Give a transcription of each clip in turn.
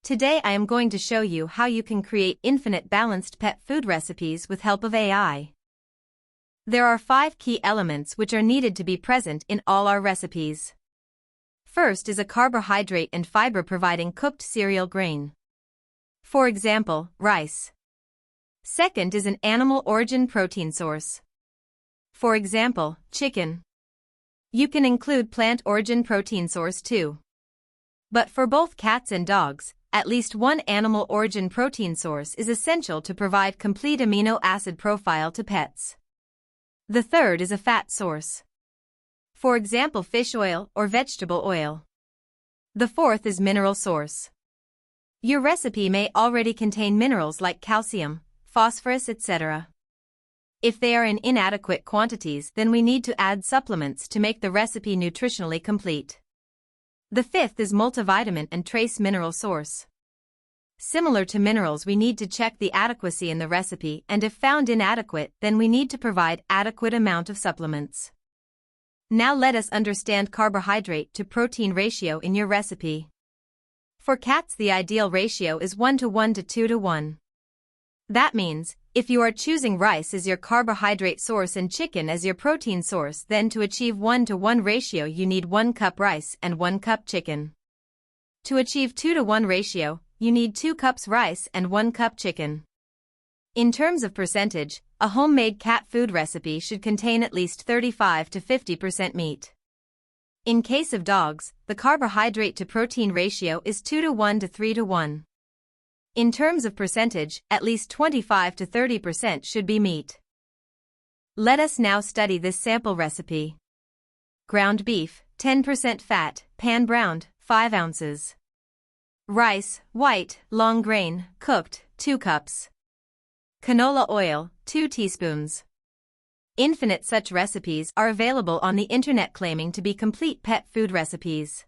Today I am going to show you how you can create infinite balanced pet food recipes with help of AI. There are 5 key elements which are needed to be present in all our recipes. First is a carbohydrate and fiber providing cooked cereal grain. For example, rice. Second is an animal origin protein source. For example, chicken. You can include plant origin protein source too. But for both cats and dogs, at least one animal origin protein source is essential to provide complete amino acid profile to pets. The third is a fat source. For example, fish oil or vegetable oil. The fourth is mineral source. Your recipe may already contain minerals like calcium, phosphorus, etc. If they are in inadequate quantities, then we need to add supplements to make the recipe nutritionally complete. The fifth is multivitamin and trace mineral source. Similar to minerals, we need to check the adequacy in the recipe, and if found inadequate, then we need to provide adequate amount of supplements. Now let us understand carbohydrate to protein ratio in your recipe. For cats, the ideal ratio is 1:1 to 2:1. That means, if you are choosing rice as your carbohydrate source and chicken as your protein source, then to achieve 1:1 ratio you need 1 cup rice and 1 cup chicken. To achieve 2:1 ratio, you need 2 cups rice and 1 cup chicken. In terms of percentage, a homemade cat food recipe should contain at least 35 to 50% meat. In case of dogs, the carbohydrate to protein ratio is 2:1 to 3:1. In terms of percentage, at least 25 to 30% should be meat. Let us now study this sample recipe. Ground beef, 10% fat, pan-browned, 5 ounces. Rice, white, long grain, cooked, 2 cups. Canola oil, 2 teaspoons. Infinite such recipes are available on the internet claiming to be complete pet food recipes.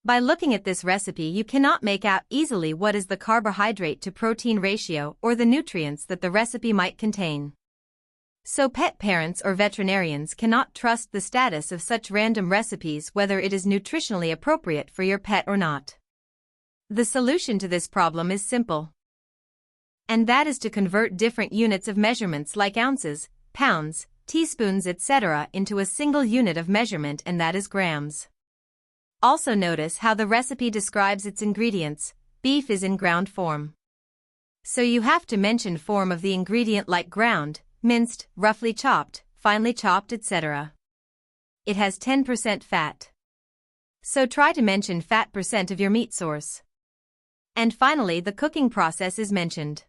By looking at this recipe, you cannot make out easily what is the carbohydrate to protein ratio or the nutrients that the recipe might contain. So pet parents or veterinarians cannot trust the status of such random recipes, whether it is nutritionally appropriate for your pet or not. The solution to this problem is simple. And that is to convert different units of measurements like ounces, pounds, teaspoons, etc. into a single unit of measurement, and that is grams. Also notice how the recipe describes its ingredients. Beef is in ground form. So you have to mention form of the ingredient like ground, minced, roughly chopped, finely chopped, etc. It has 10% fat. So try to mention fat percent of your meat source. And finally, the cooking process is mentioned.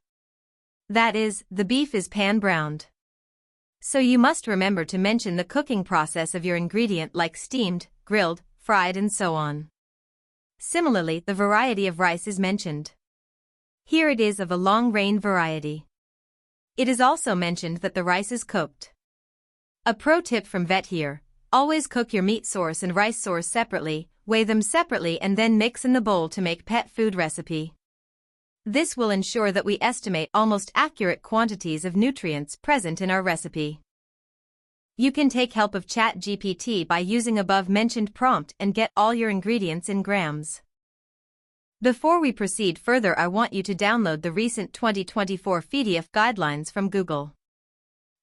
That is, the beef is pan-browned. So you must remember to mention the cooking process of your ingredient like steamed, grilled, fried, and so on. Similarly, the variety of rice is mentioned. Here it is of a long grain variety. It is also mentioned that the rice is cooked. A pro tip from vet here: always cook your meat source and rice source separately, weigh them separately, and then mix in the bowl to make pet food recipe. This will ensure that we estimate almost accurate quantities of nutrients present in our recipe. You can take help of ChatGPT by using above mentioned prompt and get all your ingredients in grams. Before we proceed further, I want you to download the recent 2024 FEDIF guidelines from Google.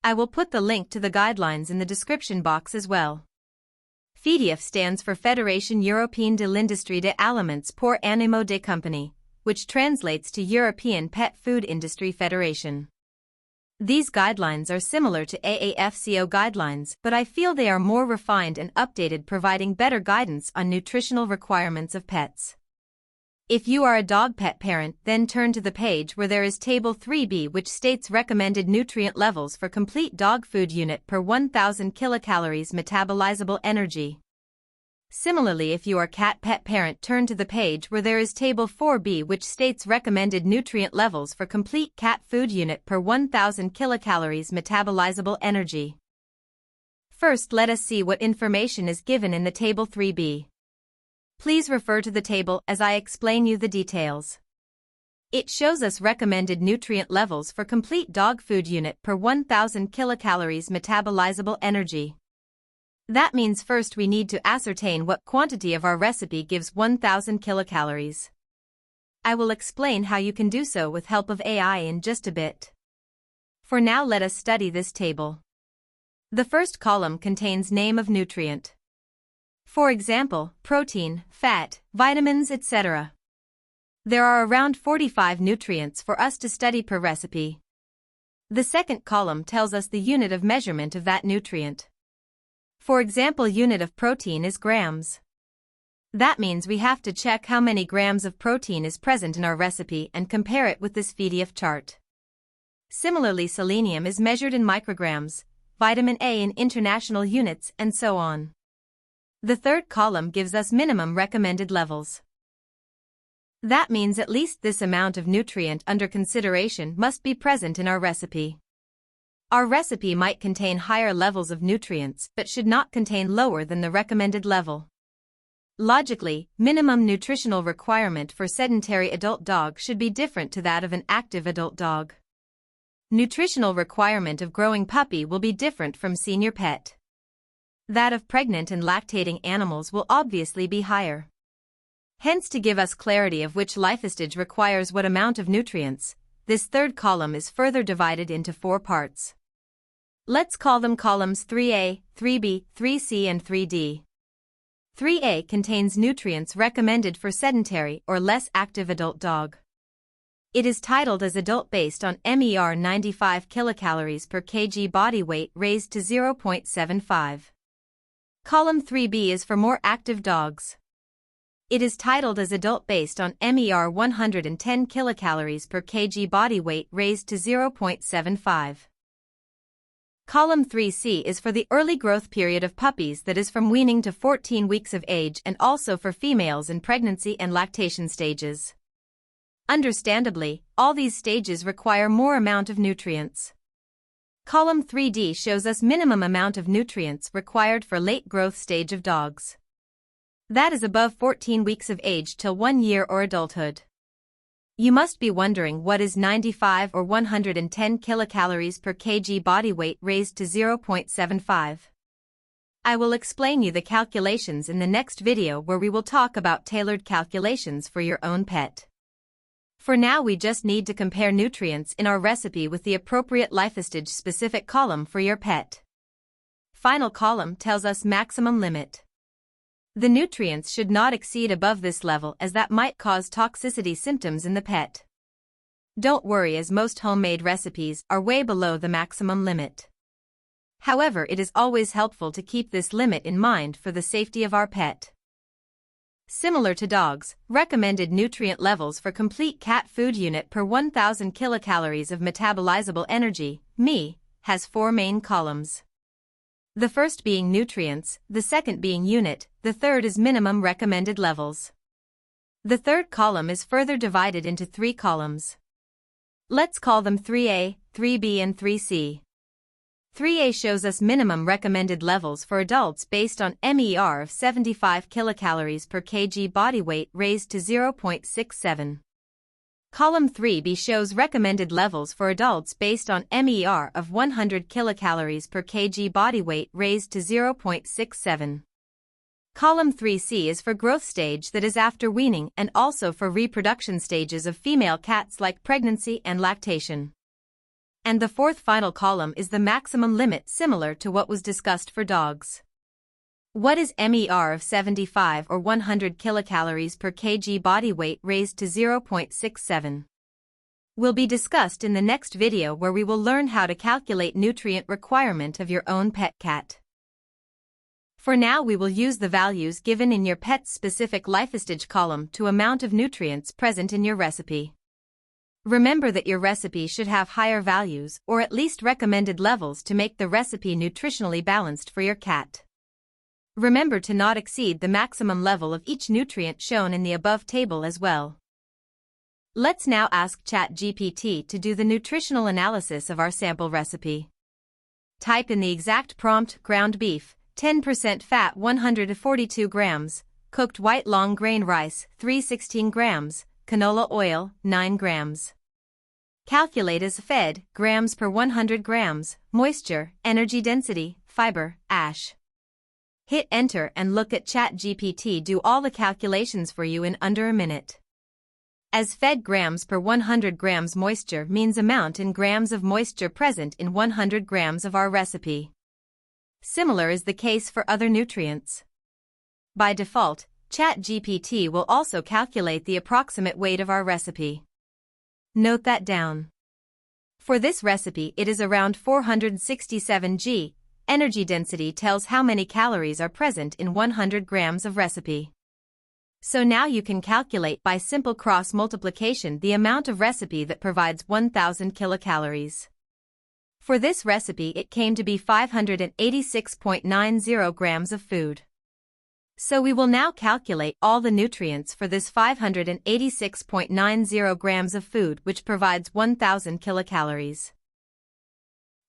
I will put the link to the guidelines in the description box as well. FEDIF stands for Fédération Européenne de l'Industrie des Aliments pour Animaux de Compagnie, which translates to European Pet Food Industry Federation. These guidelines are similar to AAFCO guidelines, but I feel they are more refined and updated, providing better guidance on nutritional requirements of pets. If you are a dog pet parent, then turn to the page where there is Table 3B, which states recommended nutrient levels for complete dog food unit per 1,000 kilocalories metabolizable energy. Similarly, if you are cat pet parent, turn to the page where there is Table 4B, which states recommended nutrient levels for complete cat food unit per 1,000 kilocalories metabolizable energy. First, let us see what information is given in the Table 3B. Please refer to the table as I explain you the details. It shows us recommended nutrient levels for complete dog food unit per 1,000 kilocalories metabolizable energy. That means first we need to ascertain what quantity of our recipe gives 1,000 kilocalories. I will explain how you can do so with help of AI in just a bit. For now, let us study this table. The first column contains name of nutrient. For example, protein, fat, vitamins, etc. There are around 45 nutrients for us to study per recipe. The second column tells us the unit of measurement of that nutrient. For example, unit of protein is grams. That means we have to check how many grams of protein is present in our recipe and compare it with this PDF chart. Similarly, selenium is measured in micrograms, vitamin A in international units, and so on. The third column gives us minimum recommended levels. That means at least this amount of nutrient under consideration must be present in our recipe. Our recipe might contain higher levels of nutrients but should not contain lower than the recommended level. Logically, minimum nutritional requirement for sedentary adult dog should be different to that of an active adult dog. Nutritional requirement of growing puppy will be different from senior pet. That of pregnant and lactating animals will obviously be higher. Hence, to give us clarity of which lifestage requires what amount of nutrients, this third column is further divided into 4 parts. Let's call them columns 3A, 3B, 3C and 3D. 3A contains nutrients recommended for sedentary or less active adult dog. It is titled as adult based on MER 95 kilocalories per kg body weight raised to 0.75. Column 3B is for more active dogs. It is titled as adult based on MER 110 kilocalories per kg body weight raised to 0.75. Column 3C is for the early growth period of puppies, that is from weaning to 14 weeks of age, and also for females in pregnancy and lactation stages. Understandably, all these stages require more amount of nutrients. Column 3D shows us minimum amount of nutrients required for late growth stage of dogs. That is above 14 weeks of age till 1 year or adulthood. You must be wondering, what is 95 or 110 kilocalories per kg body weight raised to 0.75? I will explain you the calculations in the next video, where we will talk about tailored calculations for your own pet. For now, we just need to compare nutrients in our recipe with the appropriate lifestage specific column for your pet. Final column tells us maximum limit. The nutrients should not exceed above this level, as that might cause toxicity symptoms in the pet. Don't worry, as most homemade recipes are way below the maximum limit. However, it is always helpful to keep this limit in mind for the safety of our pet. Similar to dogs, recommended nutrient levels for complete cat food unit per 1000 kilocalories of metabolizable energy, ME, has 4 main columns. The first being nutrients, the second being unit, the third is minimum recommended levels. The third column is further divided into 3 columns. Let's call them 3A, 3B and 3C. 3A shows us minimum recommended levels for adults based on MER of 75 kilocalories per kg body weight raised to 0.67. Column 3B shows recommended levels for adults based on MER of 100 kilocalories per kg body weight raised to 0.67. Column 3C is for growth stage, that is after weaning, and also for reproduction stages of female cats like pregnancy and lactation. And the fourth final column is the maximum limit, similar to what was discussed for dogs. What is MER of 75 or 100 kilocalories per kg body weight raised to 0.67? Will be discussed in the next video, where we will learn how to calculate nutrient requirement of your own pet cat. For now, we will use the values given in your pet's specific lifestage column to amount of nutrients present in your recipe. Remember that your recipe should have higher values, or at least recommended levels, to make the recipe nutritionally balanced for your cat. Remember to not exceed the maximum level of each nutrient shown in the above table as well. Let's now ask ChatGPT to do the nutritional analysis of our sample recipe. Type in the exact prompt: ground beef, 10% fat 142 grams, cooked white long grain rice 316 grams, canola oil 9 grams. Calculate as fed, grams per 100 grams, moisture, energy density, fiber, ash. Hit enter and look at ChatGPT do all the calculations for you in under a minute. as fed grams per 100 grams moisture means amount in grams of moisture present in 100 grams of our recipe. Similar is the case for other nutrients. By default, ChatGPT will also calculate the approximate weight of our recipe. Note that down. For this recipe it is around 467 g. Energy density tells how many calories are present in 100 grams of recipe. So now you can calculate by simple cross multiplication the amount of recipe that provides 1000 kilocalories. For this recipe it came to be 586.90 grams of food. So we will now calculate all the nutrients for this 586.90 grams of food, which provides 1000 kilocalories.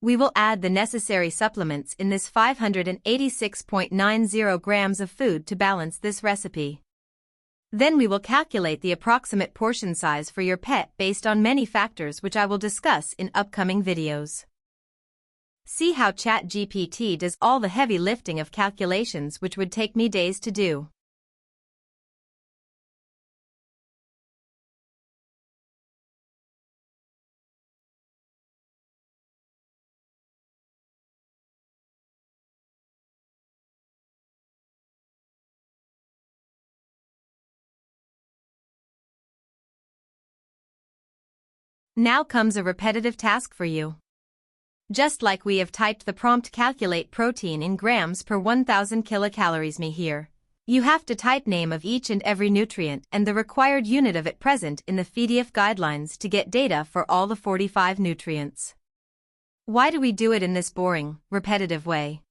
We will add the necessary supplements in this 586.90 grams of food to balance this recipe. Then we will calculate the approximate portion size for your pet based on many factors which I will discuss in upcoming videos. See how ChatGPT does all the heavy lifting of calculations which would take me days to do. Now comes a repetitive task for you. Just like we have typed the prompt calculate protein in grams per 1000 kilocalories me here, you have to type name of each and every nutrient and the required unit of it present in the PDF guidelines to get data for all the 45 nutrients. Why do we do it in this boring, repetitive way?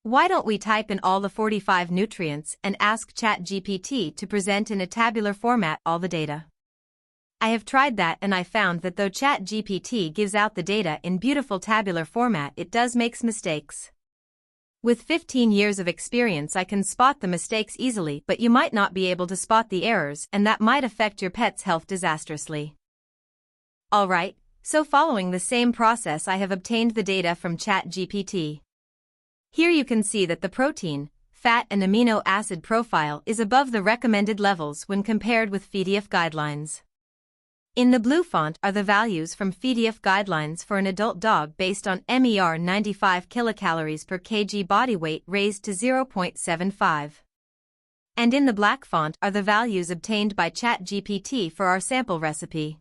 Why don't we type in all the 45 nutrients and ask ChatGPT to present in a tabular format all the data? I have tried that and I found that though ChatGPT gives out the data in beautiful tabular format, it does makes mistakes. With 15 years of experience I can spot the mistakes easily, but you might not be able to spot the errors and that might affect your pet's health disastrously. Alright, so following the same process I have obtained the data from ChatGPT. Here you can see that the protein, fat and amino acid profile is above the recommended levels when compared with PDF guidelines. In the blue font are the values from PDF guidelines for an adult dog based on MER 95 kilocalories per kg body weight raised to 0.75. And in the black font are the values obtained by ChatGPT for our sample recipe.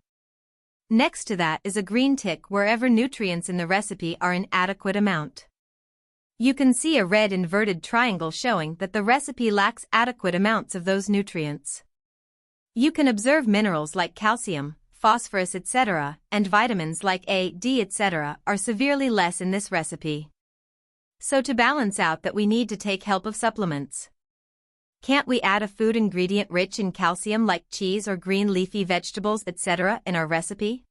Next to that is a green tick wherever nutrients in the recipe are in adequate amount. You can see a red inverted triangle showing that the recipe lacks adequate amounts of those nutrients. You can observe minerals like calcium, phosphorus etc., and vitamins like A, D etc. are severely less in this recipe. So to balance out that we need to take help of supplements. Can't we add a food ingredient rich in calcium like cheese or green leafy vegetables etc. in our recipe?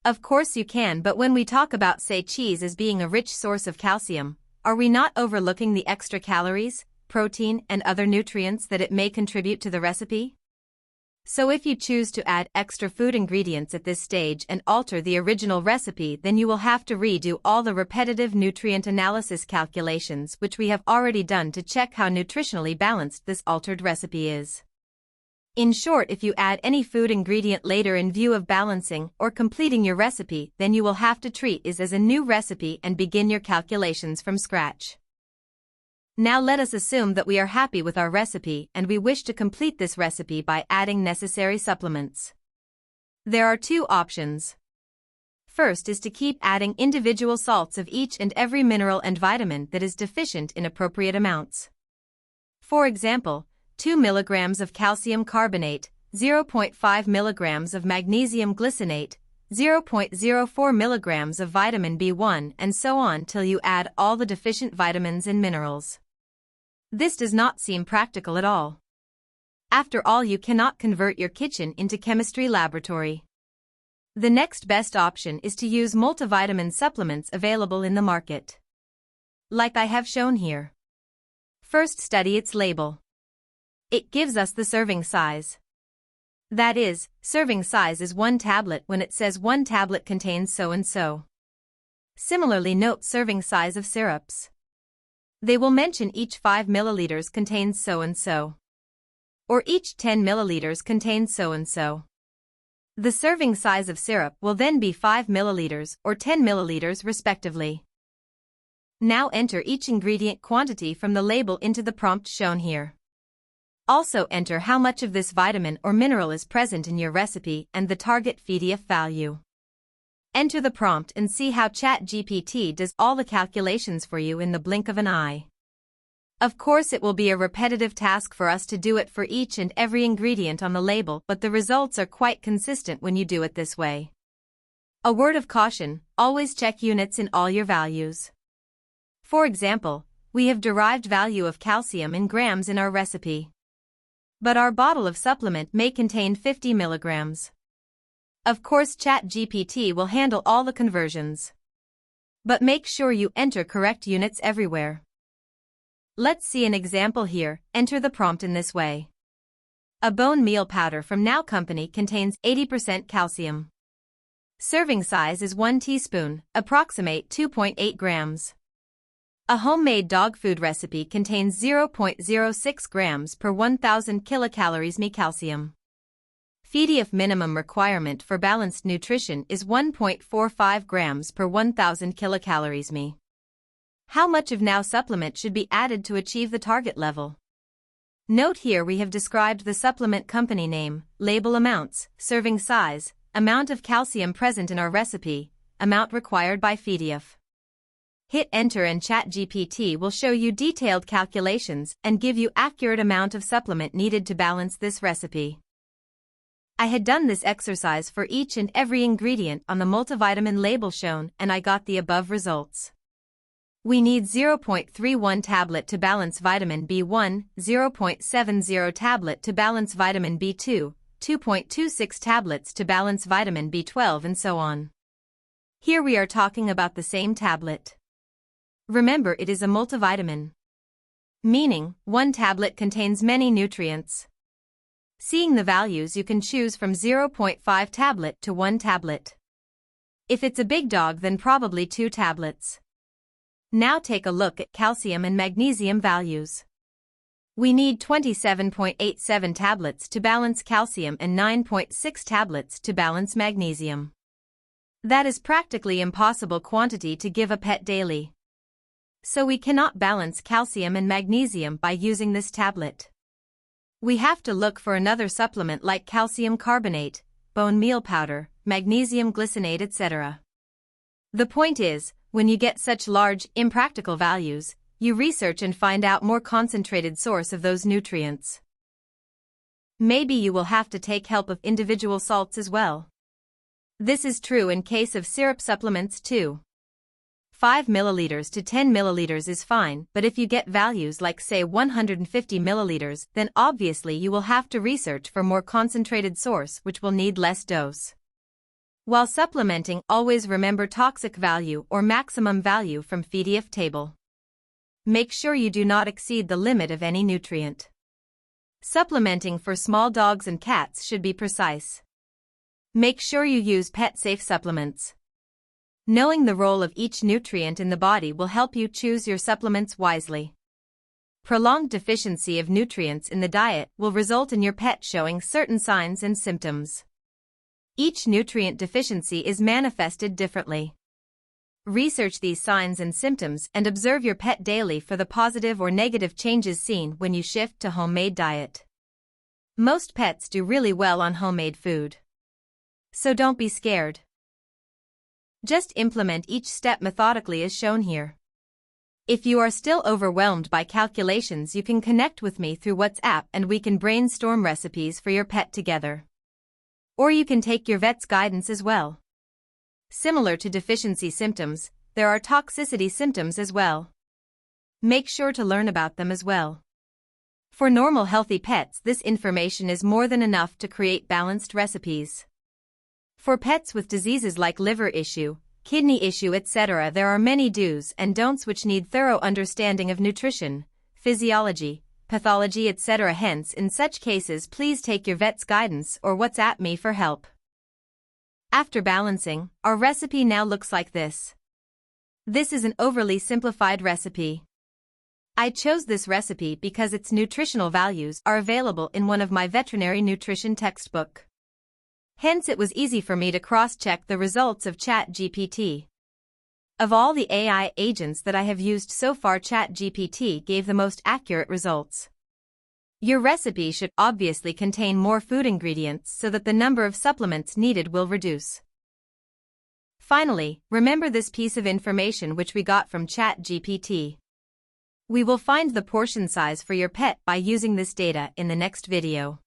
Of course you can, but when we talk about say cheese as being a rich source of calcium, are we not overlooking the extra calories, protein and other nutrients that it may contribute to the recipe? So if you choose to add extra food ingredients at this stage and alter the original recipe, then you will have to redo all the repetitive nutrient analysis calculations which we have already done to check how nutritionally balanced this altered recipe is. In short, if you add any food ingredient later in view of balancing or completing your recipe, then you will have to treat it as a new recipe and begin your calculations from scratch. Now let us assume that we are happy with our recipe and we wish to complete this recipe by adding necessary supplements. There are two options. First is to keep adding individual salts of each and every mineral and vitamin that is deficient in appropriate amounts. For example, 2 mg of calcium carbonate, 0.5 mg of magnesium glycinate, 0.04 mg of vitamin B1 and so on till you add all the deficient vitamins and minerals. This does not seem practical at all. After all, you cannot convert your kitchen into chemistry laboratory. The next best option is to use multivitamin supplements available in the market. Like I have shown here. First, study its label. It gives us the serving size. That is, serving size is 1 tablet when it says 1 tablet contains so and so. Similarly, note serving size of syrups. They will mention each 5 milliliters contains so and so. Or each 10 milliliters contains so-and-so. The serving size of syrup will then be 5 milliliters or 10 milliliters respectively. Now enter each ingredient quantity from the label into the prompt shown here. Also enter how much of this vitamin or mineral is present in your recipe and the target PDF value. Enter the prompt and see how ChatGPT does all the calculations for you in the blink of an eye. Of course, it will be a repetitive task for us to do it for each and every ingredient on the label, but the results are quite consistent when you do it this way. A word of caution: always check units in all your values. For example, we have derived value of calcium in grams in our recipe. But our bottle of supplement may contain 50 milligrams. Of course, ChatGPT will handle all the conversions. But make sure you enter correct units everywhere. Let's see an example here. Enter the prompt in this way. A bone meal powder from Now Company contains 80% calcium. Serving size is 1 teaspoon, approximate 2.8 grams. A homemade dog food recipe contains 0.06 grams per 1000 kilocalories me calcium. PDF minimum requirement for balanced nutrition is 1.45 grams per 1000 kilocalories me. How much of Now supplement should be added to achieve the target level? Note here we have described the supplement company name, label amounts, serving size, amount of calcium present in our recipe, amount required by PDF. Hit enter and ChatGPT will show you detailed calculations and give you accurate amount of supplement needed to balance this recipe. I had done this exercise for each and every ingredient on the multivitamin label shown and I got the above results. We need 0.31 tablet to balance vitamin B1, 0.70 tablet to balance vitamin B2, 2.26 tablets to balance vitamin B12 and so on. Here we are talking about the same tablet. Remember, it is a multivitamin. Meaning, one tablet contains many nutrients. Seeing the values, you can choose from 0.5 tablet to 1 tablet. If it's a big dog, then probably 2 tablets. Now take a look at calcium and magnesium values. We need 27.87 tablets to balance calcium and 9.6 tablets to balance magnesium. That is practically impossible quantity to give a pet daily. So we cannot balance calcium and magnesium by using this tablet. We have to look for another supplement like calcium carbonate, bone meal powder, magnesium glycinate, etc. The point is, when you get such large, impractical values, you research and find out more concentrated source of those nutrients. Maybe you will have to take help of individual salts as well. This is true in case of syrup supplements too. 5 milliliters to 10 milliliters is fine, but if you get values like say 150 milliliters, then obviously you will have to research for more concentrated source which will need less dose. While supplementing, always remember toxic value or maximum value from PDF table. Make sure you do not exceed the limit of any nutrient. Supplementing for small dogs and cats should be precise. Make sure you use pet-safe supplements. Knowing the role of each nutrient in the body will help you choose your supplements wisely. Prolonged deficiency of nutrients in the diet will result in your pet showing certain signs and symptoms. Each nutrient deficiency is manifested differently. Research these signs and symptoms and observe your pet daily for the positive or negative changes seen when you shift to homemade diet. Most pets do really well on homemade food. So don't be scared. Just implement each step methodically as shown here. If you are still overwhelmed by calculations, you can connect with me through WhatsApp and we can brainstorm recipes for your pet together. Or you can take your vet's guidance as well. Similar to deficiency symptoms, there are toxicity symptoms as well. Make sure to learn about them as well. For normal healthy pets, this information is more than enough to create balanced recipes. For pets with diseases like liver issue, kidney issue, etc., there are many do's and don'ts which need thorough understanding of nutrition, physiology, pathology, etc. Hence, in such cases, please take your vet's guidance or WhatsApp me for help. After balancing, our recipe now looks like this. This is an overly simplified recipe. I chose this recipe because its nutritional values are available in one of my veterinary nutrition textbook. Hence it was easy for me to cross-check the results of ChatGPT. Of all the AI agents that I have used so far, ChatGPT gave the most accurate results. Your recipe should obviously contain more food ingredients so that the number of supplements needed will reduce. Finally, remember this piece of information which we got from ChatGPT. We will find the portion size for your pet by using this data in the next video.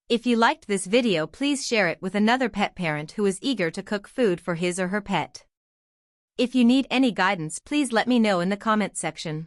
If you liked this video, please share it with another pet parent who is eager to cook food for his or her pet. If you need any guidance, please let me know in the comment section.